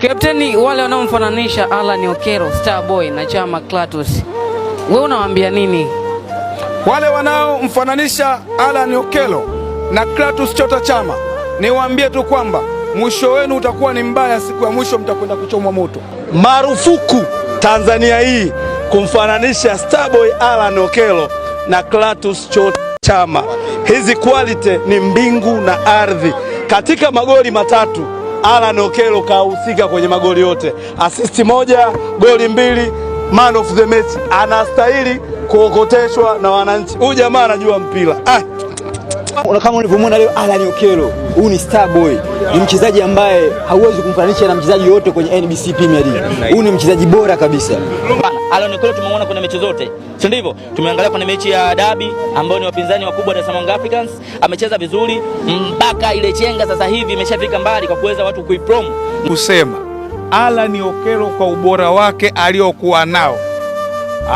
Kapteni, wale wanaomfananisha Alan Okello, Starboy na Chama Clatous, wewe unawaambia nini? Wale wanaomfananisha Alan Okello na Clatous Chota Chama, niwaambie tu kwamba mwisho wenu utakuwa ni mbaya. Siku ya mwisho mtakwenda kuchomwa moto. Marufuku Tanzania hii kumfananisha Starboy Alan Okello na Clatous Chota Chama. Hizi quality ni mbingu na ardhi. Katika magoli matatu Alan Okello kahusika kwenye magoli yote. Assist moja, goli mbili, man of the match. Anastahili kuokoteshwa na wananchi. Huyu jamaa anajua mpira. Kama ulivyomwona leo Alan Okello, huyu ni Starboy. Ni mchezaji ambaye hauwezi kumfananisha na mchezaji yote kwenye NBC Premier League. Huyu ni mchezaji bora kabisa. Alan Okello tumemwona kwenye mechi zote, si ndivyo? Tumeangalia kwenye mechi ya Derby ambao ni wapinzani wakubwa Dar es Salaam Africans, amecheza vizuri mpaka ile chenga sasa hivi imeshafika mbali kwa kuweza watu kuiprom. Kusema Alan Okello kwa ubora wake aliokuwa nao,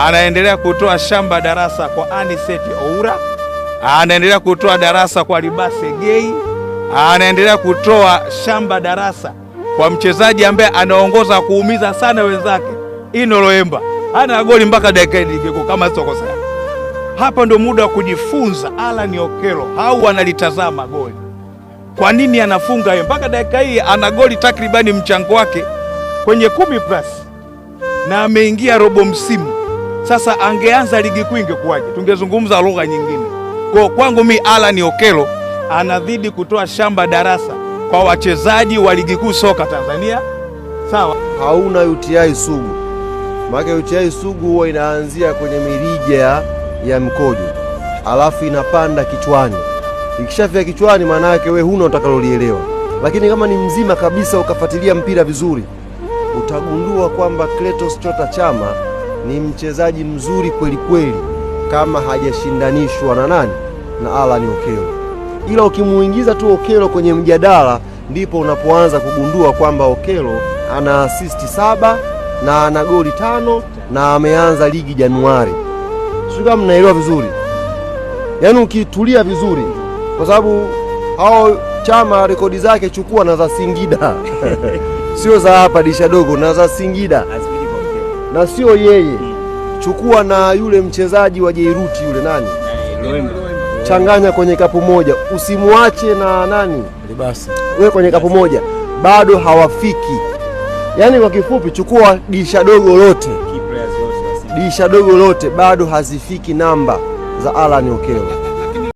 anaendelea kutoa shamba darasa kwa Anicet Oura, anaendelea kutoa darasa kwa Libase Gay, anaendelea kutoa shamba darasa kwa mchezaji ambaye anaongoza kuumiza sana wenzake, Ino Loemba. Ana goli mpaka dakika hii kama sokosea. Hapa ndio muda wa kujifunza Alan Okello au analitazama goli. Kwa nini anafunga yeye? Mpaka dakika hii ana goli takribani mchango wake kwenye 10+ na ameingia robo msimu. Sasa angeanza ligi kuu ingekuwaje? Tungezungumza lugha nyingine. Kwa kwangu mimi Alan Okello anazidi kutoa shamba darasa kwa wachezaji wa ligi kuu soka Tanzania. Sawa, hauna UTI sugu. Maana UTI sugu huwa inaanzia kwenye mirija ya mkojo, alafu inapanda kichwani. Ikishafika kichwani maana yake wewe huna utakalolielewa. Lakini kama ni mzima kabisa ukafuatilia mpira vizuri, utagundua kwamba Clatous Chota Chama ni mchezaji mzuri kweli kweli, kama hajashindanishwa na nani? Na Alan Okello. Ila ukimuingiza tu Okello kwenye mjadala, ndipo unapoanza kugundua kwamba Okello ana assist 7 na ana goli 5 na ameanza ligi Januari. Sio kama mnaelewa vizuri. Yaani ukitulia vizuri, kwa sababu hao Chama rekodi zake chukua na za Singida. Sio za hapa Disha Dogo, na za Singida. Na sio yeye. Chukua na yule mchezaji wa Jairuti yule nani? Changanya kwenye kapu moja. Usimuache na nani? Libase. Wewe kwenye kapu moja. Bado hawafiki. Yaani kwa kifupi chukua Disha Dogo lote. Disha Dogo lote bado hazifiki namba za Alan Okello.